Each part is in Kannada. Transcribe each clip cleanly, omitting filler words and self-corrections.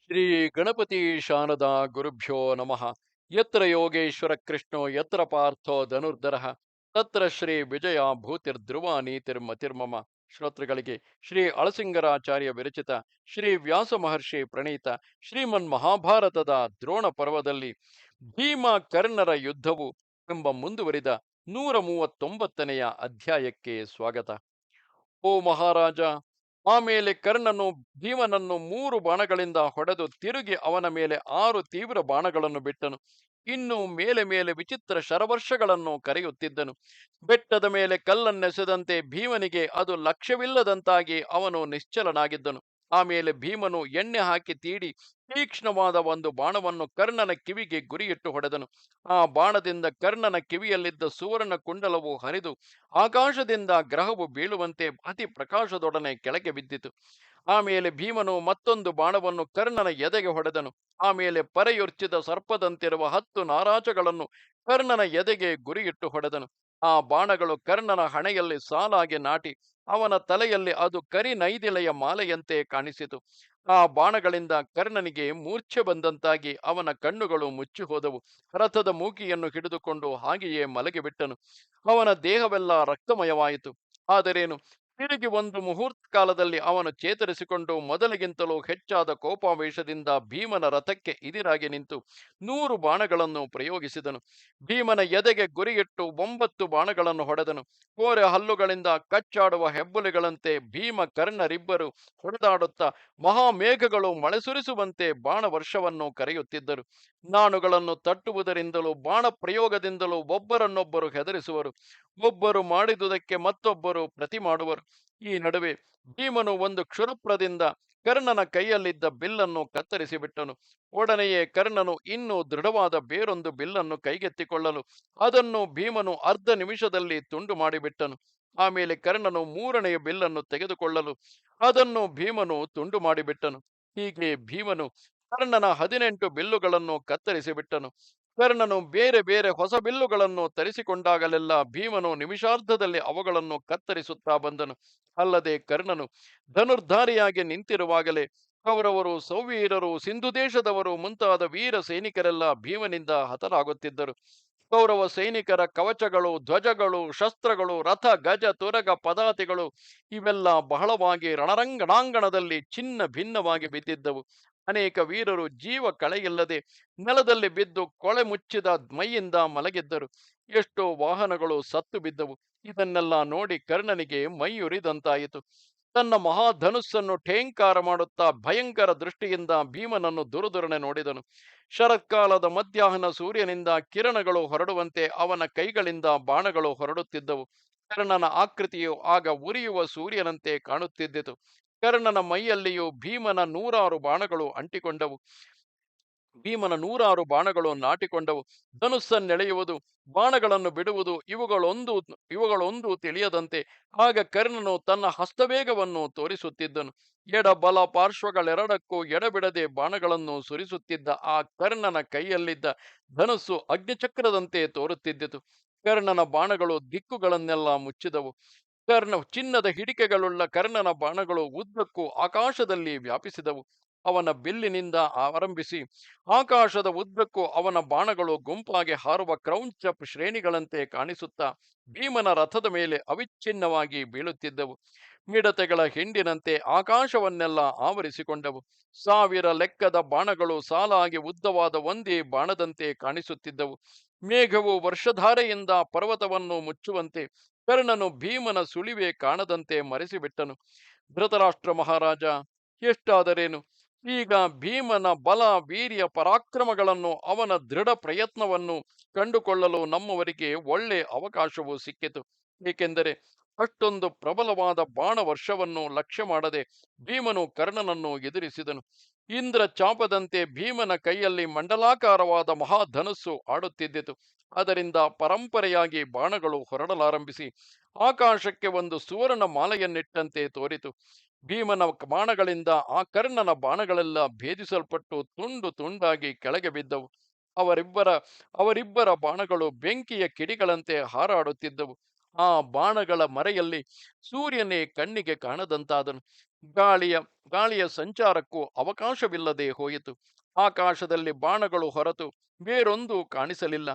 ಶ್ರೀ ಗಣಪತಿ ಶಾರದಾ ಗುರುಭ್ಯೋ ನಮಃ. ಯತ್ರ ಯೋಗೇಶ್ವರ ಕೃಷ್ಣೋ ಯತ್ರ ಪಾರ್ಥೋ ಧನುರ್ಧರಃ ತತ್ರ ಶ್ರೀ ವಿಜಯ ಭೂತಿರ್ಧ್ರುವ ನೀತಿರ್ಮತಿರ್ಮಮ. ಶ್ರೋತೃಗಳಿಗೆ ಶ್ರೀ ಅಳಸಿಂಗರಾಚಾರ್ಯ ವಿರಚಿತ ಶ್ರೀ ವ್ಯಾಸ ಮಹರ್ಷಿ ಪ್ರಣೀತ ಶ್ರೀಮನ್ ಮಹಾಭಾರತದ ದ್ರೋಣ ಪರ್ವದಲ್ಲಿ ಭೀಮ ಕರ್ಣರ ಯುದ್ಧವು ಎಂಬ ಮುಂದುವರಿದ 139ನೆಯ ಅಧ್ಯಾಯಕ್ಕೆ ಸ್ವಾಗತ. ಓ ಮಹಾರಾಜ, ಆಮೇಲೆ ಕರ್ಣನು ಭೀಮನನ್ನು 3 ಬಾಣಗಳಿಂದ ಹೊಡೆದು ತಿರುಗಿ ಅವನ ಮೇಲೆ 6 ತೀವ್ರ ಬಾಣಗಳನ್ನು ಬಿಟ್ಟನು. ಇನ್ನು ಮೇಲೆ ಮೇಲೆ ವಿಚಿತ್ರ ಶರವರ್ಷಗಳನ್ನು ಕರೆಯುತ್ತಿದ್ದನು. ಬೆಟ್ಟದ ಮೇಲೆ ಕಲ್ಲನ್ನೆಸೆದಂತೆ ಭೀಮನಿಗೆ ಅದು ಲಕ್ಷ್ಯವಿಲ್ಲದಂತಾಗಿ ಅವನು ನಿಶ್ಚಲನಾಗಿದ್ದನು. ಆಮೇಲೆ ಭೀಮನು ಎಣ್ಣೆ ಹಾಕಿ ತೀಡಿ ತೀಕ್ಷ್ಣವಾದ ಒಂದು ಬಾಣವನ್ನು ಕರ್ಣನ ಕಿವಿಗೆ ಗುರಿಯಿಟ್ಟು ಹೊಡೆದನು. ಆ ಬಾಣದಿಂದ ಕರ್ಣನ ಕಿವಿಯಲ್ಲಿದ್ದ ಸುವರ್ಣ ಕುಂಡಲವು ಹರಿದು ಆಕಾಶದಿಂದ ಗ್ರಹವು ಬೀಳುವಂತೆ ಅತಿ ಪ್ರಕಾಶದೊಡನೆ ಕೆಳಗೆ ಬಿದ್ದಿತು. ಆಮೇಲೆ ಭೀಮನು ಮತ್ತೊಂದು ಬಾಣವನ್ನು ಕರ್ಣನ ಎದೆಗೆ ಹೊಡೆದನು. ಆಮೇಲೆ ಪರೆಯುರ್ಚಿದ ಸರ್ಪದಂತಿರುವ 10 ನಾರಾಜಗಳನ್ನು ಕರ್ಣನ ಎದೆಗೆ ಗುರಿಯಿಟ್ಟು ಹೊಡೆದನು. ಆ ಬಾಣಗಳು ಕರ್ಣನ ಹಣೆಯಲ್ಲಿ ಸಾಲಾಗಿ ನಾಟಿ ಅವನ ತಲೆಯಲ್ಲಿ ಅದು ಕರಿ ನೈದಿಲೆಯ ಮಾಲೆಯಂತೆ ಕಾಣಿಸಿತು. ಆ ಬಾಣಗಳಿಂದ ಕರ್ಣನಿಗೆ ಮೂರ್ಛೆ ಬಂದಂತಾಗಿ ಅವನ ಕಣ್ಣುಗಳು ಮುಚ್ಚಿ ಹೋದವು. ರಥದ ಮೂಕಿಯನ್ನು ಹಿಡಿದುಕೊಂಡು ಹಾಗೆಯೇ ಮಲಗಿಬಿಟ್ಟನು. ಅವನ ದೇಹವೆಲ್ಲ ರಕ್ತಮಯವಾಯಿತು. ಆದರೇನು, ತಿರುಗಿ ಒಂದು ಮುಹೂರ್ತ ಕಾಲದಲ್ಲಿ ಅವನು ಚೇತರಿಸಿಕೊಂಡು ಮೊದಲಿಗಿಂತಲೂ ಹೆಚ್ಚಾದ ಕೋಪಾವೇಶದಿಂದ ಭೀಮನ ರಥಕ್ಕೆ ಇದಿರಾಗಿ ನಿಂತು 100 ಬಾಣಗಳನ್ನು ಪ್ರಯೋಗಿಸಿದನು. ಭೀಮನ ಎದೆಗೆ ಗುರಿಯಿಟ್ಟು 9 ಬಾಣಗಳನ್ನು ಹೊಡೆದನು. ಕೋರೆ ಹಲ್ಲುಗಳಿಂದ ಕಚ್ಚಾಡುವ ಹೆಬ್ಬುಲಿಗಳಂತೆ ಭೀಮ ಕರ್ಣರಿಬ್ಬರು ಹೊಡೆದಾಡುತ್ತಾ ಮಹಾಮೇಘಗಳು ಮಳೆ ಸುರಿಸುವಂತೆ ಬಾಣವರ್ಷವನ್ನು ಕರೆಯುತ್ತಿದ್ದರು. ನಾನುಗಳನ್ನು ತಟ್ಟುವುದರಿಂದಲೂ ಬಾಣ ಪ್ರಯೋಗದಿಂದಲೂ ಒಬ್ಬರನ್ನೊಬ್ಬರು ಹೆದರಿಸುವರು. ಒಬ್ಬರು ಮಾಡಿದುದಕ್ಕೆ ಮತ್ತೊಬ್ಬರು ಪ್ರತಿ ಮಾಡುವರು. ಈ ನಡುವೆ ಭೀಮನು ಒಂದು ಕ್ಷುರಪ್ರದಿಂದ ಕರ್ಣನ ಕೈಯಲ್ಲಿದ್ದ ಬಿಲ್ಲನ್ನು ಕತ್ತರಿಸಿ ಬಿಟ್ಟನು. ಒಡನೆಯೇ ಕರ್ಣನು ಇನ್ನೂ ದೃಢವಾದ ಬೇರೊಂದು ಬಿಲ್ಲನ್ನು ಕೈಗೆತ್ತಿಕೊಳ್ಳಲು ಅದನ್ನು ಭೀಮನು ಅರ್ಧ ನಿಮಿಷದಲ್ಲಿ ತುಂಡು ಮಾಡಿಬಿಟ್ಟನು. ಆಮೇಲೆ ಕರ್ಣನು 3ನೆಯ ಬಿಲ್ಲನ್ನು ತೆಗೆದುಕೊಳ್ಳಲು ಅದನ್ನು ಭೀಮನು ತುಂಡು ಮಾಡಿಬಿಟ್ಟನು. ಹೀಗೆ ಭೀಮನು ಕರ್ಣನ 18 ಬಿಲ್ಲುಗಳನ್ನು ಕತ್ತರಿಸಿ ಬಿಟ್ಟನು. ಕರ್ಣನು ಬೇರೆ ಬೇರೆ ಹೊಸ ಬಿಲ್ಲುಗಳನ್ನು ತರಿಸಿಕೊಂಡಾಗಲೆಲ್ಲ ಭೀಮನು ನಿಮಿಷಾರ್ಧದಲ್ಲಿ ಅವುಗಳನ್ನು ಕತ್ತರಿಸುತ್ತಾ ಬಂದನು. ಅಲ್ಲದೆ ಕರ್ಣನು ಧನುರ್ಧಾರಿಯಾಗಿ ನಿಂತಿರುವಾಗಲೇ ಕೌರವರು, ಸೌವೀರರು, ಸಿಂಧು ದೇಶದವರು ಮುಂತಾದ ವೀರ ಸೈನಿಕರೆಲ್ಲ ಭೀಮನಿಂದ ಹತರಾಗುತ್ತಿದ್ದರು. ಕೌರವ ಸೈನಿಕರ ಕವಚಗಳು, ಧ್ವಜಗಳು, ಶಸ್ತ್ರಗಳು, ರಥ, ಗಜ, ತುರಗ, ಪದಾತಿಗಳು ಇವೆಲ್ಲ ಬಹಳವಾಗಿ ರಣರಂಗಣಾಂಗಣದಲ್ಲಿ ಚಿನ್ನ ಭಿನ್ನವಾಗಿ ಬಿದ್ದಿದ್ದವು. ಅನೇಕ ವೀರರು ಜೀವ ಕಳೆಯಿಲ್ಲದೆ ನೆಲದಲ್ಲಿ ಬಿದ್ದು ಕೊಳೆ ಮುಚ್ಚಿದ ಮೈಯಿಂದ ಮಲಗಿದ್ದರು. ಎಷ್ಟೋ ವಾಹನಗಳು ಸತ್ತು ಬಿದ್ದವು. ಇದನ್ನೆಲ್ಲ ನೋಡಿ ಕರ್ಣನಿಗೆ ಮೈಯುರಿದಂತಾಯಿತು. ತನ್ನ ಮಹಾಧನುಸ್ಸನ್ನು ಠೇಂಕಾರ ಮಾಡುತ್ತಾ ಭಯಂಕರ ದೃಷ್ಟಿಯಿಂದ ಭೀಮನನ್ನು ದುರುದುರನೆ ನೋಡಿದನು. ಶರತ್ಕಾಲದ ಮಧ್ಯಾಹ್ನ ಸೂರ್ಯನಿಂದ ಕಿರಣಗಳು ಹೊರಡುವಂತೆ ಅವನ ಕೈಗಳಿಂದ ಬಾಣಗಳು ಹೊರಡುತ್ತಿದ್ದವು. ಕರ್ಣನ ಆಕೃತಿಯು ಆಗ ಉರಿಯುವ ಸೂರ್ಯನಂತೆ ಕಾಣುತ್ತಿದ್ದಿತು. ಕರ್ಣನ ಮೈಯಲ್ಲಿಯೂ ಭೀಮನ 100 ಬಾಣಗಳು ನಾಟಿಕೊಂಡವು. ಧನುಸ್ಸನ್ನೆಳೆಯುವುದು, ಬಾಣಗಳನ್ನು ಬಿಡುವುದು ಇವುಗಳೊಂದು ತಿಳಿಯದಂತೆ ಆಗ ಕರ್ಣನು ತನ್ನ ಹಸ್ತವೇಗವನ್ನು ತೋರಿಸುತ್ತಿದ್ದನು. ಎಡ ಬಲ ಪಾರ್ಶ್ವಗಳೆರಡಕ್ಕೂ ಎಡಬಿಡದೆ ಬಾಣಗಳನ್ನು ಸುರಿಸುತ್ತಿದ್ದ ಆ ಕರ್ಣನ ಕೈಯಲ್ಲಿದ್ದ ಧನುಸ್ಸು ಅಗ್ನಿಚಕ್ರದಂತೆ ತೋರುತ್ತಿದ್ದಿತು. ಕರ್ಣನ ಬಾಣಗಳು ದಿಕ್ಕುಗಳನ್ನೆಲ್ಲ ಮುಚ್ಚಿದವು. ಚಿನ್ನದ ಹಿಡಿಕೆಗಳುಳ್ಳ ಕರ್ಣನ ಬಾಣಗಳು ಉದ್ದಕ್ಕೂ ಆಕಾಶದಲ್ಲಿ ವ್ಯಾಪಿಸಿದವು. ಅವನ ಬಿಲ್ಲಿನಿಂದ ಆರಂಭಿಸಿ ಆಕಾಶದ ಉದ್ದಕ್ಕೂ ಅವನ ಬಾಣಗಳು ಗುಂಪಾಗಿ ಹಾರುವ ಕ್ರೌಂಚ ಶ್ರೇಣಿಗಳಂತೆ ಕಾಣಿಸುತ್ತಾ ಭೀಮನ ರಥದ ಮೇಲೆ ಅವಿಚ್ಛಿನ್ನವಾಗಿ ಬೀಳುತ್ತಿದ್ದವು. ಮಿಡತೆಗಳ ಹಿಂಡಿನಂತೆ ಆಕಾಶವನ್ನೆಲ್ಲ ಆವರಿಸಿಕೊಂಡವು. 1000 ಲೆಕ್ಕದ ಬಾಣಗಳು ಸಾಲಾಗಿ ಉದ್ದವಾದ ಒಂದೇ ಬಾಣದಂತೆ ಕಾಣಿಸುತ್ತಿದ್ದವು. ಮೇಘವು ವರ್ಷಧಾರೆಯಿಂದ ಪರ್ವತವನ್ನು ಮುಚ್ಚುವಂತೆ ಕರ್ಣನು ಭೀಮನ ಸುಳಿವೆ ಕಾಣದಂತೆ ಮರೆಸಿಬಿಟ್ಟನು. ಧೃತರಾಷ್ಟ್ರ ಮಹಾರಾಜ, ಎಷ್ಟಾದರೇನು, ಈಗ ಭೀಮನ ಬಲ, ವೀರ್ಯ, ಪರಾಕ್ರಮಗಳನ್ನು ಅವನ ದೃಢ ಪ್ರಯತ್ನವನ್ನು ಕಂಡುಕೊಳ್ಳಲು ನಮ್ಮವರಿಗೆ ಒಳ್ಳೆ ಅವಕಾಶವು ಸಿಕ್ಕಿತು. ಏಕೆಂದರೆ ಅಷ್ಟೊಂದು ಪ್ರಬಲವಾದ ಬಾಣ ವರ್ಷವನ್ನು ಲಕ್ಷ್ಯ ಮಾಡದೆ ಭೀಮನು ಕರ್ಣನನ್ನು ಎದುರಿಸಿದನು. ಇಂದ್ರ ಚಾಪದಂತೆ ಭೀಮನ ಕೈಯಲ್ಲಿ ಮಂಡಲಾಕಾರವಾದ ಮಹಾಧನುಸ್ಸು ಆಡುತ್ತಿದ್ದಿತು. ಅದರಿಂದ ಪರಂಪರೆಯಾಗಿ ಬಾಣಗಳು ಹೊರಡಲಾರಂಭಿಸಿ ಆಕಾಶಕ್ಕೆ ಒಂದು ಸುವರ್ಣ ಮಾಲೆಯನ್ನಿಟ್ಟಂತೆ ತೋರಿತು. ಭೀಮನ ಬಾಣಗಳಿಂದ ಆ ಕರ್ಣನ ಬಾಣಗಳೆಲ್ಲ ಭೇದಿಸಲ್ಪಟ್ಟು ತುಂಡು ತುಂಡಾಗಿ ಕೆಳಗೆ ಬಿದ್ದವು. ಅವರಿಬ್ಬರ ಬಾಣಗಳು ಬೆಂಕಿಯ ಕಿಡಿಗಳಂತೆ ಹಾರಾಡುತ್ತಿದ್ದವು. ಆ ಬಾಣಗಳ ಮರೆಯಲ್ಲಿ ಸೂರ್ಯನೇ ಕಣ್ಣಿಗೆ ಕಾಣದಂತಾದನು. ಗಾಳಿಯ ಗಾಳಿಯ ಸಂಚಾರಕ್ಕೂ ಅವಕಾಶವಿಲ್ಲದೆ ಹೋಯಿತು. ಆಕಾಶದಲ್ಲಿ ಬಾಣಗಳು ಹೊರತು ಬೇರೊಂದು ಕಾಣಿಸಲಿಲ್ಲ.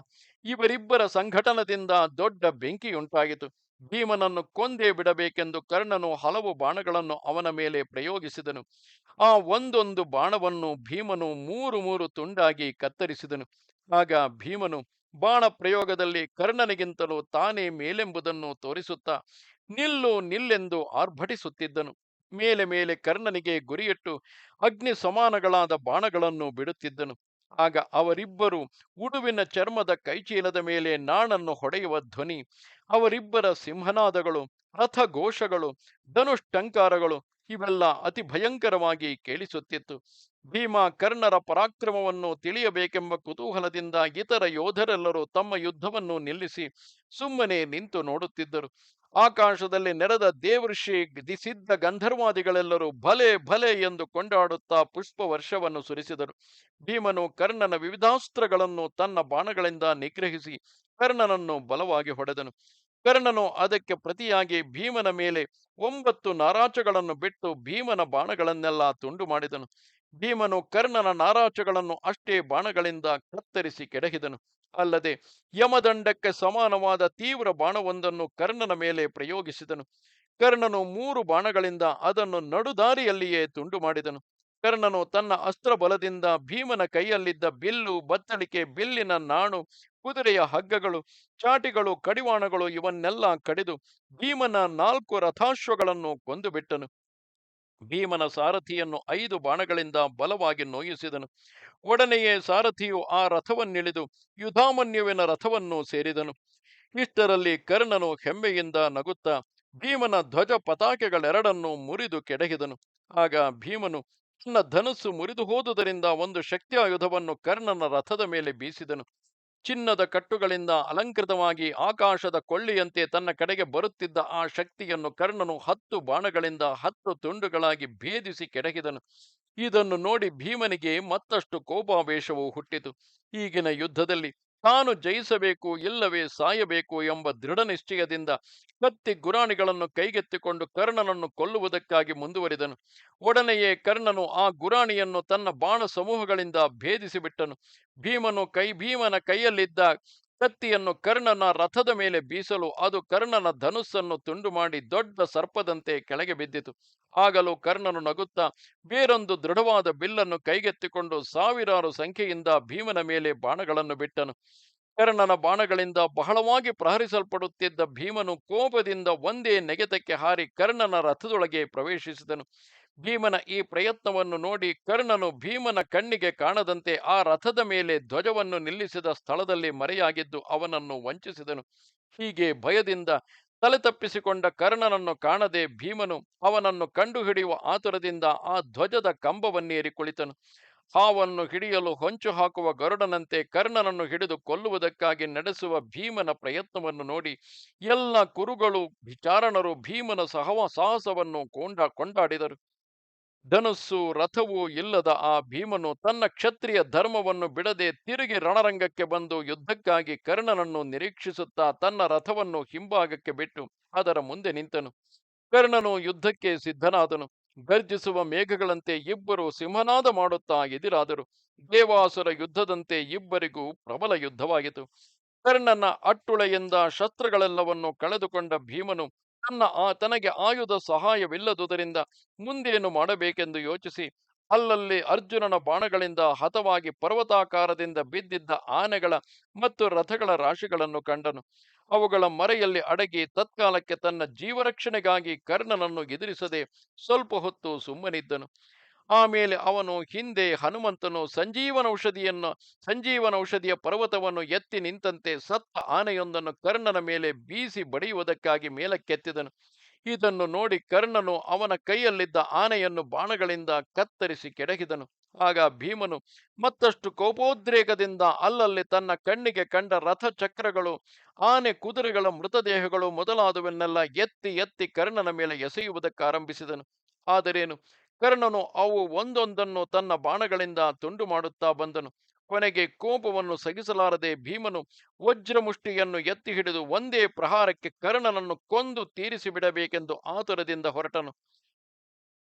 ಇವರಿಬ್ಬರ ಸಂಘಟನದಿಂದ ದೊಡ್ಡ ಬೆಂಕಿಯುಂಟಾಯಿತು. ಭೀಮನನ್ನು ಕೊಂದೇ ಬಿಡಬೇಕೆಂದು ಕರ್ಣನು ಹಲವು ಬಾಣಗಳನ್ನು ಅವನ ಮೇಲೆ ಪ್ರಯೋಗಿಸಿದನು. ಆ ಒಂದೊಂದು ಬಾಣವನ್ನು ಭೀಮನು ಮೂರು ಮೂರು ತುಂಡಾಗಿ ಕತ್ತರಿಸಿದನು. ಆಗ ಭೀಮನು ಬಾಣ ಪ್ರಯೋಗದಲ್ಲಿ ಕರ್ಣನಿಗಿಂತಲೂ ತಾನೇ ಮೇಲೆಂಬುದನ್ನು ತೋರಿಸುತ್ತಾ ನಿಲ್ಲು ನಿಲ್ಲೆಂದು ಆರ್ಭಟಿಸುತ್ತಿದ್ದನು. ಮೇಲೆ ಮೇಲೆ ಕರ್ಣನಿಗೆ ಗುರಿಯಿಟ್ಟು ಅಗ್ನಿ ಸಮಾನಗಳಾದ ಬಾಣಗಳನ್ನು ಬಿಡುತ್ತಿದ್ದನು. ಆಗ ಅವರಿಬ್ಬರು ಉಡುವಿನ ಚರ್ಮದ ಕೈಚೀಲದ ಮೇಲೆ ನಾಣನ್ನು ಹೊಡೆಯುವ ಧ್ವನಿ, ಅವರಿಬ್ಬರ ಸಿಂಹನಾದಗಳು, ರಥಘೋಷಗಳು, ಧನುಷ್ಟಂಕಾರಗಳು ಇವೆಲ್ಲ ಅತಿ ಭಯಂಕರವಾಗಿ ಕೇಳಿಸುತ್ತಿತ್ತು. ಭೀಮ ಕರ್ಣರ ಪರಾಕ್ರಮವನ್ನು ತಿಳಿಯಬೇಕೆಂಬ ಕುತೂಹಲದಿಂದ ಇತರ ಯೋಧರೆಲ್ಲರೂ ತಮ್ಮ ಯುದ್ಧವನ್ನು ನಿಲ್ಲಿಸಿ ಸುಮ್ಮನೆ ನಿಂತು ನೋಡುತ್ತಿದ್ದರು. ಆಕಾಶದಲ್ಲಿ ನೆರೆದ ದೇವಋಷಿ ಸಿದ್ಧ ಗಂಧರ್ವಾದಿಗಳೆಲ್ಲರೂ ಭಲೆ ಭಲೆ ಎಂದು ಕೊಂಡಾಡುತ್ತಾ ಪುಷ್ಪ ವರ್ಷವನ್ನು ಸುರಿಸಿದರು. ಭೀಮನು ಕರ್ಣನ ವಿವಿಧಾಸ್ತ್ರಗಳನ್ನು ತನ್ನ ಬಾಣಗಳಿಂದ ನಿಗ್ರಹಿಸಿ ಕರ್ಣನನ್ನು ಬಲವಾಗಿ ಹೊಡೆದನು. ಕರ್ಣನು ಅದಕ್ಕೆ ಪ್ರತಿಯಾಗಿ ಭೀಮನ ಮೇಲೆ 9 ನಾರಾಚಗಳನ್ನು ಬಿಟ್ಟು ಭೀಮನ ಬಾಣಗಳನ್ನೆಲ್ಲ ತುಂಡು ಮಾಡಿದನು. ಭೀಮನು ಕರ್ಣನ ನಾರಾಚಗಳನ್ನು ಅಷ್ಟೇ ಬಾಣಗಳಿಂದ ಕತ್ತರಿಸಿ ಕೆಡಹಿದನು. ಅಲ್ಲದೆ ಯಮದಂಡಕ್ಕೆ ಸಮಾನವಾದ ತೀವ್ರ ಬಾಣವೊಂದನ್ನು ಕರ್ಣನ ಮೇಲೆ ಪ್ರಯೋಗಿಸಿದನು. ಕರ್ಣನು 3 ಬಾಣಗಳಿಂದ ಅದನ್ನು ನಡುದಾರಿಯಲ್ಲಿಯೇ ತುಂಡು ಮಾಡಿದನು. ಕರ್ಣನು ತನ್ನ ಅಸ್ತ್ರಬಲದಿಂದ ಭೀಮನ ಕೈಯಲ್ಲಿದ್ದ ಬಿಲ್ಲು, ಬತ್ತಳಿಕೆ, ಬಿಲ್ಲಿನ ನಾಣು, ಕುದುರೆಯ ಹಗ್ಗಗಳು, ಚಾಟಿಗಳು, ಕಡಿವಾಣಗಳು ಇವನ್ನೆಲ್ಲ ಕಡಿದು ಭೀಮನ 4 ರಥಾಶ್ವಗಳನ್ನು ಕೊಂದು ಬಿಟ್ಟನು. ಭೀಮನ ಸಾರಥಿಯನ್ನು 5 ಬಾಣಗಳಿಂದ ಬಲವಾಗಿ ನೋಯಿಸಿದನು. ಒಡನೆಯೇ ಸಾರಥಿಯು ಆ ರಥವನ್ನಿಳಿದು ಯುಧಾಮನ್ಯುವಿನ ರಥವನ್ನು ಸೇರಿದನು. ಇಷ್ಟರಲ್ಲಿ ಕರ್ಣನು ಹೆಮ್ಮೆಯಿಂದ ನಗುತ್ತಾ ಭೀಮನ ಧ್ವಜ ಪತಾಕೆಗಳೆರಡನ್ನು ಮುರಿದು ಕೆಡಹಿದನು. ಆಗ ಭೀಮನು ತನ್ನ ಧನುಸ್ಸು ಮುರಿದು ಹೋದುದರಿಂದ ಒಂದು ಶಕ್ತಿಯಾಯುಧವನ್ನು ಕರ್ಣನ ರಥದ ಮೇಲೆ ಬೀಸಿದನು. ಚಿನ್ನದ ಕಟ್ಟುಗಳಿಂದ ಅಲಂಕೃತವಾಗಿ ಆಕಾಶದ ಕೊಳ್ಳಿಯಂತೆ ತನ್ನ ಕಡೆಗೆ ಬರುತ್ತಿದ್ದ ಆ ಶಕ್ತಿಯನ್ನು ಕರ್ಣನು 10 ಬಾಣಗಳಿಂದ 10 ತುಂಡುಗಳಾಗಿ ಭೇದಿಸಿ ಕೆಡಹಿದನು. ಇದನ್ನು ನೋಡಿ ಭೀಮನಿಗೆ ಮತ್ತಷ್ಟು ಕೋಪಾವೇಶವು ಹುಟ್ಟಿತು. ಈಗಿನ ಯುದ್ಧದಲ್ಲಿ ತಾನು ಜಯಿಸಬೇಕು ಇಲ್ಲವೇ ಸಾಯಬೇಕು ಎಂಬ ದೃಢ ನಿಶ್ಚಯದಿಂದ ಕತ್ತಿ ಗುರಾಣಿಗಳನ್ನು ಕೈಗೆತ್ತಿಕೊಂಡು ಕರ್ಣನನ್ನು ಕೊಲ್ಲುವುದಕ್ಕಾಗಿ ಮುಂದುವರಿದನು. ಒಡನೆಯೇ ಕರ್ಣನು ಆ ಗುರಾಣಿಯನ್ನು ತನ್ನ ಬಾಣ ಸಮೂಹಗಳಿಂದ ಭೇದಿಸಿಬಿಟ್ಟನು. ಭೀಮನ ಕೈಯಲ್ಲಿದ್ದ ಕತ್ತಿಯನ್ನು ಕರ್ಣನ ರಥದ ಮೇಲೆ ಬೀಸಲು ಅದು ಕರ್ಣನ ಧನುಸ್ಸನ್ನು ತುಂಡು ಮಾಡಿ ದೊಡ್ಡ ಸರ್ಪದಂತೆ ಕೆಳಗೆ ಬಿದ್ದಿತು. ಆಗಲೂ ಕರ್ಣನು ನಗುತ್ತಾ ಬೇರೊಂದು ದೃಢವಾದ ಬಿಲ್ಲನ್ನು ಕೈಗೆತ್ತಿಕೊಂಡು ಸಾವಿರಾರು ಸಂಖ್ಯೆಯಿಂದ ಭೀಮನ ಮೇಲೆ ಬಾಣಗಳನ್ನು ಬಿಟ್ಟನು. ಕರ್ಣನ ಬಾಣಗಳಿಂದ ಬಹಳವಾಗಿ ಪ್ರಹರಿಸಲ್ಪಡುತ್ತಿದ್ದ ಭೀಮನು ಕೋಪದಿಂದ ಒಂದೇ ನೆಗೆತಕ್ಕೆ ಹಾರಿ ಕರ್ಣನ ರಥದೊಳಗೆ ಪ್ರವೇಶಿಸಿದನು. ಭೀಮನ ಈ ಪ್ರಯತ್ನವನ್ನು ನೋಡಿ ಕರ್ಣನು ಭೀಮನ ಕಣ್ಣಿಗೆ ಕಾಣದಂತೆ ಆ ರಥದ ಮೇಲೆ ಧ್ವಜವನ್ನು ನಿಲ್ಲಿಸಿದ ಸ್ಥಳದಲ್ಲಿ ಮರೆಯಾಗಿದ್ದು ಅವನನ್ನು ವಂಚಿಸಿದನು. ಹೀಗೆ ಭಯದಿಂದ ತಲೆ ತಪ್ಪಿಸಿಕೊಂಡ ಕರ್ಣನನ್ನು ಕಾಣದೆ ಭೀಮನು ಅವನನ್ನು ಕಂಡುಹಿಡಿಯುವ ಆತುರದಿಂದ ಆ ಧ್ವಜದ ಕಂಬವನ್ನೇರಿ ಕುಳಿತನು. ಹಾವನ್ನು ಹಿಡಿಯಲು ಹೊಂಚು ಹಾಕುವ ಗರುಡನಂತೆ ಕರ್ಣನನ್ನು ಹಿಡಿದು ಕೊಲ್ಲುವುದಕ್ಕಾಗಿ ನಡೆಸುವ ಭೀಮನ ಪ್ರಯತ್ನವನ್ನು ನೋಡಿ ಎಲ್ಲ ಕುರುಗಳು ವಿಚಾರಣರು ಭೀಮನ ಸಾಹಸವನ್ನು ಕೊಂಡಾಡಿದರು. ಧನುಸ್ಸು ರಥವೂ ಇಲ್ಲದ ಆ ಭೀಮನು ತನ್ನ ಕ್ಷತ್ರಿಯ ಧರ್ಮವನ್ನು ಬಿಡದೆ ತಿರುಗಿ ರಣರಂಗಕ್ಕೆ ಬಂದು ಯುದ್ಧಕ್ಕಾಗಿ ಕರ್ಣನನ್ನು ನಿರೀಕ್ಷಿಸುತ್ತಾ ತನ್ನ ರಥವನ್ನು ಹಿಂಭಾಗಕ್ಕೆ ಬಿಟ್ಟು ಅದರ ಮುಂದೆ ನಿಂತನು. ಕರ್ಣನು ಯುದ್ಧಕ್ಕೆ ಸಿದ್ಧನಾದನು. ಗರ್ಜಿಸುವ ಮೇಘಗಳಂತೆ ಇಬ್ಬರು ಸಿಂಹನಾದ ಮಾಡುತ್ತಾ ಎದಿರಾದರು. ದೇವಾಸುರ ಯುದ್ಧದಂತೆ ಇಬ್ಬರಿಗೂ ಪ್ರಬಲ ಯುದ್ಧವಾಯಿತು. ಕರ್ಣನ ಅಟ್ಟುಳೆಯಿಂದ ಶಸ್ತ್ರಗಳೆಲ್ಲವನ್ನು ಕಳೆದುಕೊಂಡ ಭೀಮನು ತನಗೆ ಆಯುಧ ಸಹಾಯವಿಲ್ಲದುದರಿಂದ ಮುಂದೇನು ಮಾಡಬೇಕೆಂದು ಯೋಚಿಸಿ ಅಲ್ಲಲ್ಲಿ ಅರ್ಜುನನ ಬಾಣಗಳಿಂದ ಹತವಾಗಿ ಪರ್ವತಾಕಾರದಿಂದ ಬಿದ್ದಿದ್ದ ಆನೆಗಳ ಮತ್ತು ರಥಗಳ ರಾಶಿಗಳನ್ನು ಕಂಡನು. ಅವುಗಳ ಮರೆಯಲ್ಲಿ ಅಡಗಿ ತತ್ಕಾಲಕ್ಕೆ ತನ್ನ ಜೀವರಕ್ಷಣೆಗಾಗಿ ಕರ್ಣನನ್ನು ಎದುರಿಸದೆ ಸ್ವಲ್ಪ ಹೊತ್ತು ಸುಮ್ಮನಿದ್ದನು. ಆಮೇಲೆ ಅವನು ಹಿಂದೆ ಹನುಮಂತನು ಸಂಜೀವನೌಷಧಿಯ ಪರ್ವತವನ್ನು ಎತ್ತಿ ನಿಂತಂತೆ ಸತ್ತ ಆನೆಯೊಂದನ್ನು ಕರ್ಣನ ಮೇಲೆ ಬೀಸಿ ಬಡಿಯುವುದಕ್ಕಾಗಿ ಮೇಲಕ್ಕೆತ್ತಿದನು. ಇದನ್ನು ನೋಡಿ ಕರ್ಣನು ಅವನ ಕೈಯಲ್ಲಿದ್ದ ಆನೆಯನ್ನು ಬಾಣಗಳಿಂದ ಕತ್ತರಿಸಿ ಕೆಡಹಿದನು. ಆಗ ಭೀಮನು ಮತ್ತಷ್ಟು ಕೋಪೋದ್ರೇಕದಿಂದ ಅಲ್ಲಲ್ಲಿ ತನ್ನ ಕಣ್ಣಿಗೆ ಕಂಡ ರಥಚಕ್ರಗಳು, ಆನೆ ಕುದುರೆಗಳ ಮೃತದೇಹಗಳು ಮೊದಲಾದವನ್ನೆಲ್ಲ ಎತ್ತಿ ಎತ್ತಿ ಕರ್ಣನ ಮೇಲೆ ಎಸೆಯುವುದಕ್ಕಾರಂಭಿಸಿದನು. ಆದರೇನು ಕರ್ಣನು ಅವು ಒಂದೊಂದನ್ನು ತನ್ನ ಬಾಣಗಳಿಂದ ತುಂಡು ಮಾಡುತ್ತಾ ಬಂದನು. ಕೊನೆಗೆ ಕೋಪವನ್ನು ಸಹಿಸಲಾರದೆ ಭೀಮನು ವಜ್ರಮುಷ್ಟಿಯನ್ನು ಎತ್ತಿ ಹಿಡಿದು ಒಂದೇ ಪ್ರಹಾರಕ್ಕೆ ಕರ್ಣನನ್ನು ಕೊಂದು ತೀರಿಸಿ ಬಿಡಬೇಕೆಂದು ಆತುರದಿಂದ ಹೊರಟನು.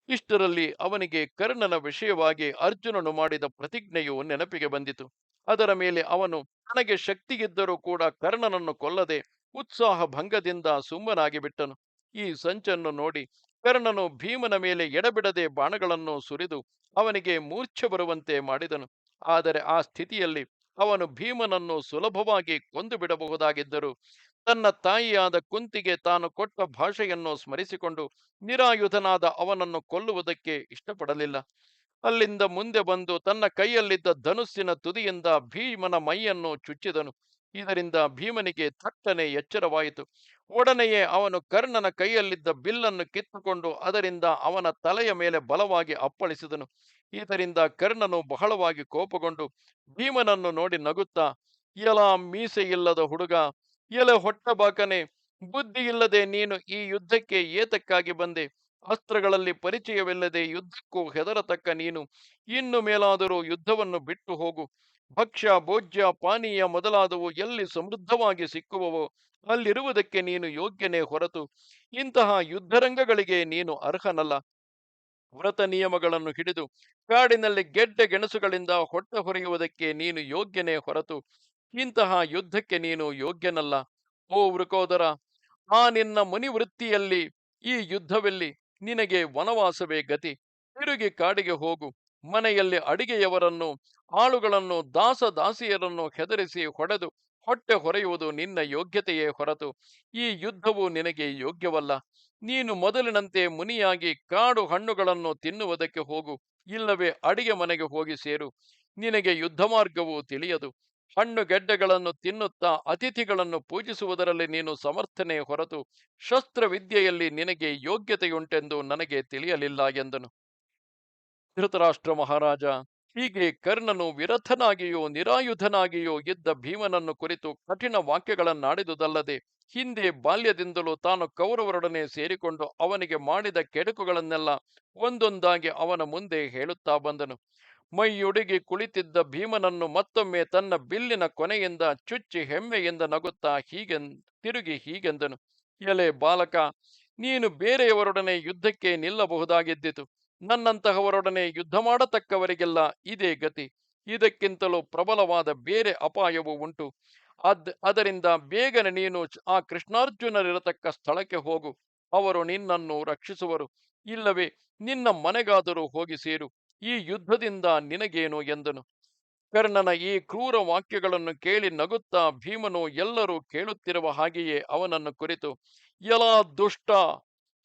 ಇಷ್ಟರಲ್ಲಿ ಅವನಿಗೆ ಕರ್ಣನ ವಿಷಯವಾಗಿ ಅರ್ಜುನನು ಮಾಡಿದ ಪ್ರತಿಜ್ಞೆಯು ನೆನಪಿಗೆ ಬಂದಿತು. ಅದರ ಮೇಲೆ ಅವನು ತನಗೆ ಶಕ್ತಿಯಿದ್ದರೂ ಕೂಡ ಕರ್ಣನನ್ನು ಕೊಲ್ಲದೆ ಉತ್ಸಾಹ ಭಂಗದಿಂದ ಸುಮ್ಮನಾಗಿ ಬಿಟ್ಟನು. ಈ ಸಂಚನ್ನು ನೋಡಿ ಕರ್ಣನು ಭೀಮನ ಮೇಲೆ ಎಡಬಿಡದೆ ಬಾಣಗಳನ್ನು ಸುರಿದು ಅವನಿಗೆ ಮೂರ್ಛೆ ಬರುವಂತೆ ಮಾಡಿದನು. ಆದರೆ ಆ ಸ್ಥಿತಿಯಲ್ಲಿ ಅವನು ಭೀಮನನ್ನು ಸುಲಭವಾಗಿ ಕೊಂದು ಬಿಡಬಹುದಾಗಿದ್ದರೂ ತನ್ನ ತಾಯಿಯಾದ ಕುಂತಿಗೆ ತಾನು ಕೊಟ್ಟ ಭಾಷೆಯನ್ನು ಸ್ಮರಿಸಿಕೊಂಡು ನಿರಾಯುಧನಾದ ಅವನನ್ನು ಕೊಲ್ಲುವುದಕ್ಕೆ ಇಷ್ಟಪಡಲಿಲ್ಲ. ಅಲ್ಲಿಂದ ಮುಂದೆ ಬಂದು ತನ್ನ ಕೈಯಲ್ಲಿದ್ದ ಧನುಸ್ಸಿನ ತುದಿಯಿಂದ ಭೀಮನ ಮೈಯನ್ನು ಚುಚ್ಚಿದನು. ಇದರಿಂದ ಭೀಮನಿಗೆ ಥಟ್ಟನೆ ಎಚ್ಚರವಾಯಿತು. ಒಡನೆಯೇ ಅವನು ಕರ್ಣನ ಕೈಯಲ್ಲಿದ್ದ ಬಿಲ್ಲನ್ನು ಕಿತ್ತುಕೊಂಡು ಅದರಿಂದ ಅವನ ತಲೆಯ ಮೇಲೆ ಬಲವಾಗಿ ಅಪ್ಪಳಿಸಿದನು. ಇದರಿಂದ ಕರ್ಣನು ಬಹಳವಾಗಿ ಕೋಪಗೊಂಡು ಭೀಮನನ್ನು ನೋಡಿ ನಗುತ್ತಾ, ಎಲಾ ಮೀಸೆಯಿಲ್ಲದ ಹುಡುಗ, ಎಲೆ ಹೊಟ್ಟಬಾಕನೆ, ಬುದ್ಧಿಯಿಲ್ಲದೆ ನೀನು ಈ ಯುದ್ಧಕ್ಕೆ ಏತಕ್ಕಾಗಿ ಬಂದೆ? ಅಸ್ತ್ರಗಳಲ್ಲಿ ಪರಿಚಯವಿಲ್ಲದೆ ಯುದ್ಧಕ್ಕೂ ಹೆದರತಕ್ಕ ನೀನು ಇನ್ನು ಮೇಲಾದರೂ ಯುದ್ಧವನ್ನು ಬಿಟ್ಟು ಹೋಗು. ಭಕ್ಷ್ಯ ಭೋಜ್ಯ ಪಾನೀಯ ಮೊದಲಾದವು ಎಲ್ಲಿ ಸಮೃದ್ಧವಾಗಿ ಸಿಕ್ಕುವವೋ ಅಲ್ಲಿರುವುದಕ್ಕೆ ನೀನು ಯೋಗ್ಯನೇ ಹೊರತು ಇಂತಹ ಯುದ್ಧರಂಗಗಳಿಗೆ ನೀನು ಅರ್ಹನಲ್ಲ. ವ್ರತ ನಿಯಮಗಳನ್ನು ಹಿಡಿದು ಕಾಡಿನಲ್ಲಿ ಗೆಡ್ಡೆ ಗೆಣಸುಗಳಿಂದ ಹೊಟ್ಟೆ ಹೊರೆಯುವುದಕ್ಕೆ ನೀನು ಯೋಗ್ಯನೇ ಹೊರತು ಇಂತಹ ಯುದ್ಧಕ್ಕೆ ನೀನು ಯೋಗ್ಯನಲ್ಲ. ಓ ವೃಕೋದರ, ಆ ನಿನ್ನ ಮುನಿವೃತ್ತಿಯಲ್ಲಿ ಈ ಯುದ್ಧವೆಲ್ಲಿ? ನಿನಗೆ ವನವಾಸವೇ ಗತಿ. ತಿರುಗಿ ಕಾಡಿಗೆ ಹೋಗು. ಮನೆಯಲ್ಲಿ ಅಡಿಗೆಯವರನ್ನು, ಆಳುಗಳನ್ನು, ದಾಸಿಯರನ್ನು ಹೆದರಿಸಿ ಹೊಡೆದು ಹೊಟ್ಟೆ ಹೊರೆಯುವುದು ನಿನ್ನ ಯೋಗ್ಯತೆಯೇ ಹೊರತು ಈ ಯುದ್ಧವು ನಿನಗೆ ಯೋಗ್ಯವಲ್ಲ. ನೀನು ಮೊದಲಿನಂತೆ ಮುನಿಯಾಗಿ ಕಾಡು ಹಣ್ಣುಗಳನ್ನು ತಿನ್ನುವುದಕ್ಕೆ ಹೋಗು, ಇಲ್ಲವೇ ಅಡಿಗೆ ಮನೆಗೆ ಹೋಗಿ ಸೇರು. ನಿನಗೆ ಯುದ್ಧ ಮಾರ್ಗವು ತಿಳಿಯದು. ಹಣ್ಣು ಗೆಡ್ಡೆಗಳನ್ನು ತಿನ್ನುತ್ತಾ ಅತಿಥಿಗಳನ್ನು ಪೂಜಿಸುವುದರಲ್ಲಿ ನೀನು ಸಮರ್ಥನೆ ಹೊರತು ಶಸ್ತ್ರವಿದ್ಯೆಯಲ್ಲಿ ನಿನಗೆ ಯೋಗ್ಯತೆಯುಂಟೆಂದು ನನಗೆ ತಿಳಿಯಲಿಲ್ಲ ಎಂದನು. ಧೃತರಾಷ್ಟ್ರ ಮಹಾರಾಜ ಹೀಗೆ ಕರ್ಣನು ವಿರಥನಾಗಿಯೋ ನಿರಾಯುಧನಾಗಿಯೋ ಇದ್ದ ಭೀಮನನ್ನು ಕುರಿತು ಕಠಿಣ ವಾಕ್ಯಗಳನ್ನಾಡಿದುದಲ್ಲದೆ ಹಿಂದೆ ಬಾಲ್ಯದಿಂದಲೂ ತಾನು ಕೌರವರೊಡನೆ ಸೇರಿಕೊಂಡು ಅವನಿಗೆ ಮಾಡಿದ ಕೆಡುಕುಗಳನ್ನೆಲ್ಲ ಒಂದೊಂದಾಗಿ ಅವನ ಮುಂದೆ ಹೇಳುತ್ತಾ ಬಂದನು. ಮೈಯೊಡುಗಿ ಕುಳಿತಿದ್ದ ಭೀಮನನ್ನು ಮತ್ತೊಮ್ಮೆ ತನ್ನ ಬಿಲ್ಲಿನ ಕೊನೆಯಿಂದ ಚುಚ್ಚಿ ಹೆಮ್ಮೆಯಿಂದ ನಗುತ್ತಾ ತಿರುಗಿ ಹೀಗೆಂದನು. ಎಲೆ ಬಾಲಕ, ನೀನು ಬೇರೆಯವರೊಡನೆ ಯುದ್ಧಕ್ಕೆ ನಿಲ್ಲಬಹುದಾಗಿದ್ದಿತು. ನನ್ನಂತಹವರೊಡನೆ ಯುದ್ಧ ಮಾಡತಕ್ಕವರಿಗೆಲ್ಲ ಇದೇ ಗತಿ. ಇದಕ್ಕಿಂತಲೂ ಪ್ರಬಲವಾದ ಬೇರೆ ಅಪಾಯವು ಉಂಟು. ಅದರಿಂದ ಬೇಗನೆ ನೀನು ಆ ಕೃಷ್ಣಾರ್ಜುನರಿರತಕ್ಕ ಸ್ಥಳಕ್ಕೆ ಹೋಗು. ಅವರು ನಿನ್ನನ್ನು ರಕ್ಷಿಸುವರು. ಇಲ್ಲವೇ ನಿನ್ನ ಮನೆಗಾದರೂ ಹೋಗಿ ಸೇರು. ಈ ಯುದ್ಧದಿಂದ ನಿನಗೇನು ಎಂದನು. ಕರ್ಣನ ಈ ಕ್ರೂರ ವಾಕ್ಯಗಳನ್ನು ಕೇಳಿ ನಗುತ್ತಾ ಭೀಮನು ಎಲ್ಲರೂ ಕೇಳುತ್ತಿರುವ ಹಾಗೆಯೇ ಅವನನ್ನು ಕುರಿತು, ಎಲಾ ದುಷ್ಟ,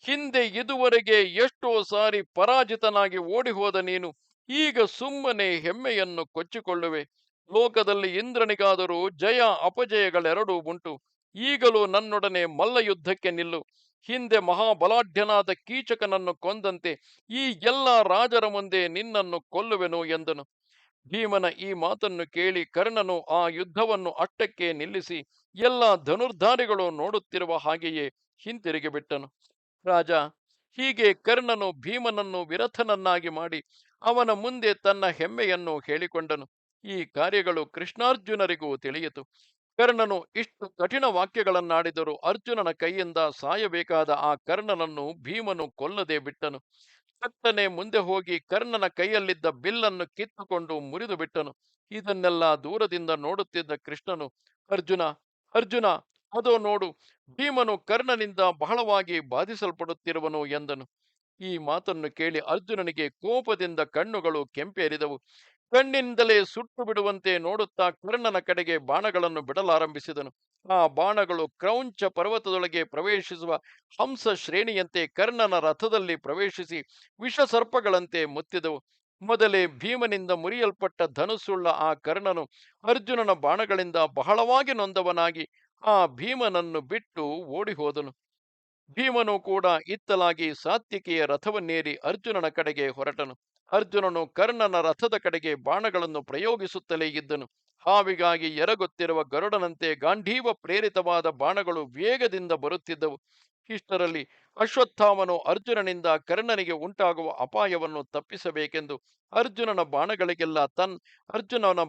ಹಿಂದೆ ಇದುವರೆಗೆ ಎಷ್ಟೋ ಸಾರಿ ಪರಾಜಿತನಾಗಿ ಓಡಿಹೋದ ನೀನು ಈಗ ಸುಮ್ಮನೆ ಹೆಮ್ಮೆಯನ್ನು ಕೊಚ್ಚಿಕೊಳ್ಳುವೆ. ಲೋಕದಲ್ಲಿ ಇಂದ್ರನಿಗಾದರೂ ಜಯ ಅಪಜಯಗಳೆರಡೂ ಉಂಟು. ಈಗಲೂ ನನ್ನೊಡನೆ ಮಲ್ಲ ಯುದ್ಧಕ್ಕೆ ನಿಲ್ಲು. ಹಿಂದೆ ಮಹಾಬಲಾಢ್ಯನಾದ ಕೀಚಕನನ್ನು ಕೊಂದಂತೆ ಈ ಎಲ್ಲ ರಾಜರ ಮುಂದೆ ನಿನ್ನನ್ನು ಕೊಲ್ಲುವೆನು ಎಂದನು. ಭೀಮನ ಈ ಮಾತನ್ನು ಕೇಳಿ ಕರ್ಣನು ಆ ಯುದ್ಧವನ್ನು ಅಟ್ಟಕ್ಕೆ ನಿಲ್ಲಿಸಿ ಎಲ್ಲ ಧನುರ್ಧಾರಿಗಳು ನೋಡುತ್ತಿರುವ ಹಾಗೆಯೇ ಹಿಂತಿರುಗಿ ಬಿಟ್ಟನು. ರಾಜ, ಹೀಗೆ ಕರ್ಣನು ಭೀಮನನ್ನು ವಿರಥನನ್ನಾಗಿ ಮಾಡಿ ಅವನ ಮುಂದೆ ತನ್ನ ಹೆಮ್ಮೆಯನ್ನು ಹೇಳಿಕೊಂಡನು. ಈ ಕಾರ್ಯಗಳು ಕೃಷ್ಣಾರ್ಜುನರಿಗೂ ತಿಳಿಯಿತು. ಕರ್ಣನು ಇಷ್ಟು ಕಠಿಣ ವಾಕ್ಯಗಳನ್ನಾಡಿದರೂ ಅರ್ಜುನನ ಕೈಯಿಂದ ಸಾಯಬೇಕಾದ ಆ ಕರ್ಣನನ್ನು ಭೀಮನು ಕೊಲ್ಲದೆ ಬಿಟ್ಟನು. ತಟ್ಟನೆ ಮುಂದೆ ಹೋಗಿ ಕರ್ಣನ ಕೈಯಲ್ಲಿದ್ದ ಬಿಲ್ಲನ್ನು ಕಿತ್ತುಕೊಂಡು ಮುರಿದು ಬಿಟ್ಟನು. ಇದನ್ನೆಲ್ಲ ದೂರದಿಂದ ನೋಡುತ್ತಿದ್ದ ಕೃಷ್ಣನು, ಅರ್ಜುನ, ಅರ್ಜುನ, ಅದೋ ನೋಡು, ಭೀಮನು ಕರ್ಣನಿಂದ ಬಹಳವಾಗಿ ಬಾಧಿಸಲ್ಪಡುತ್ತಿರುವನು ಎಂದನು. ಈ ಮಾತನ್ನು ಕೇಳಿ ಅರ್ಜುನನಿಗೆ ಕೋಪದಿಂದ ಕಣ್ಣುಗಳು ಕೆಂಪೇರಿದವು. ಕಣ್ಣಿಂದಲೇ ಸುಟ್ಟು ಬಿಡುವಂತೆ ನೋಡುತ್ತಾ ಕರ್ಣನ ಕಡೆಗೆ ಬಾಣಗಳನ್ನು ಬಿಡಲಾರಂಭಿಸಿದನು. ಆ ಬಾಣಗಳು ಕ್ರೌಂಚ ಪರ್ವತದೊಳಗೆ ಪ್ರವೇಶಿಸುವ ಹಂಸ ಶ್ರೇಣಿಯಂತೆ ಕರ್ಣನ ರಥದಲ್ಲಿ ಪ್ರವೇಶಿಸಿ ವಿಷಸರ್ಪಗಳಂತೆ ಮುತ್ತಿದವು. ಮೊದಲೇ ಭೀಮನಿಂದ ಮುರಿಯಲ್ಪಟ್ಟ ಧನುಸ್ಸುಳ್ಳ ಆ ಕರ್ಣನು ಅರ್ಜುನನ ಬಾಣಗಳಿಂದ ಬಹಳವಾಗಿ ನೊಂದವನಾಗಿ ಆ ಭೀಮನನ್ನು ಬಿಟ್ಟು ಓಡಿಹೋದನು. ಭೀಮನು ಕೂಡ ಇತ್ತಲಾಗಿ ಸಾತ್ವಿಕೆಯ ರಥವನ್ನೇರಿ ಅರ್ಜುನನ ಕಡೆಗೆ ಹೊರಟನು. ಅರ್ಜುನನು ಕರ್ಣನ ರಥದ ಕಡೆಗೆ ಬಾಣಗಳನ್ನು ಪ್ರಯೋಗಿಸುತ್ತಲೇ ಇದ್ದನು. ಹಾವಿಗಾಗಿ ಎರಗುತ್ತಿರುವ ಗರುಡನಂತೆ ಗಾಂಧೀವ ಪ್ರೇರಿತವಾದ ಬಾಣಗಳು ವೇಗದಿಂದ ಬರುತ್ತಿದ್ದವು. ಇಷ್ಟರಲ್ಲಿ ಅಶ್ವತ್ಥಾಮನು ಅರ್ಜುನನಿಗೆ ಉಂಟಾಗುವ ಅಪಾಯವನ್ನು ತಪ್ಪಿಸಬೇಕೆಂದು ಅರ್ಜುನನ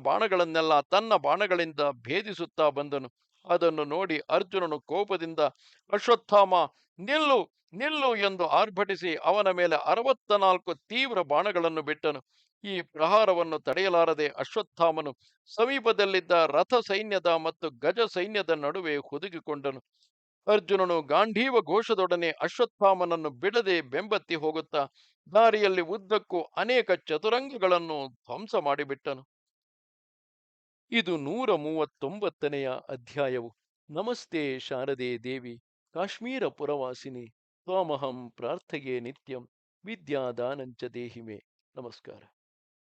ಬಾಣಗಳನ್ನೆಲ್ಲ ತನ್ನ ಬಾಣಗಳಿಂದ ಭೇದಿಸುತ್ತಾ ಬಂದನು. ಅದನ್ನು ನೋಡಿ ಅರ್ಜುನನು ಕೋಪದಿಂದ, ಅಶ್ವತ್ಥಾಮ, ನಿಲ್ಲು, ನಿಲ್ಲು ಎಂದು ಆರ್ಭಟಿಸಿ ಅವನ ಮೇಲೆ 64 ತೀವ್ರ ಬಾಣಗಳನ್ನು ಬಿಟ್ಟನು. ಈ ಪ್ರಹಾರವನ್ನು ತಡೆಯಲಾರದೆ ಅಶ್ವತ್ಥಾಮನು ಸಮೀಪದಲ್ಲಿದ್ದ ರಥ ಸೈನ್ಯದ ಮತ್ತು ಗಜ ಸೈನ್ಯದ ನಡುವೆ ಹುದುಗಿಕೊಂಡನು. ಅರ್ಜುನನು ಗಾಂಧೀವ ಘೋಷದೊಡನೆ ಅಶ್ವತ್ಥಾಮನನ್ನು ಬಿಡದೆ ಬೆಂಬತ್ತಿ ಹೋಗುತ್ತಾ ದಾರಿಯಲ್ಲಿ ಉದ್ದಕ್ಕೂ ಅನೇಕ ಚತುರಂಗಗಳನ್ನು ಧ್ವಂಸ ಮಾಡಿಬಿಟ್ಟನು. ಇದು 139ನೆಯ ಅಧ್ಯಾಯವು. ನಮಸ್ತೆ ಶಾರದೆ ದೇವಿ, ಕಾಶ್ಮೀರ ಪುರವಾಸಿನಿ, ತ್ವಾಮಹಂ ಪ್ರಾರ್ಥೆಯೇ ನಿತ್ಯಂ, ವಿದ್ಯಾದಾನಂಚ ದೇಹಿಮೆ. ನಮಸ್ಕಾರ.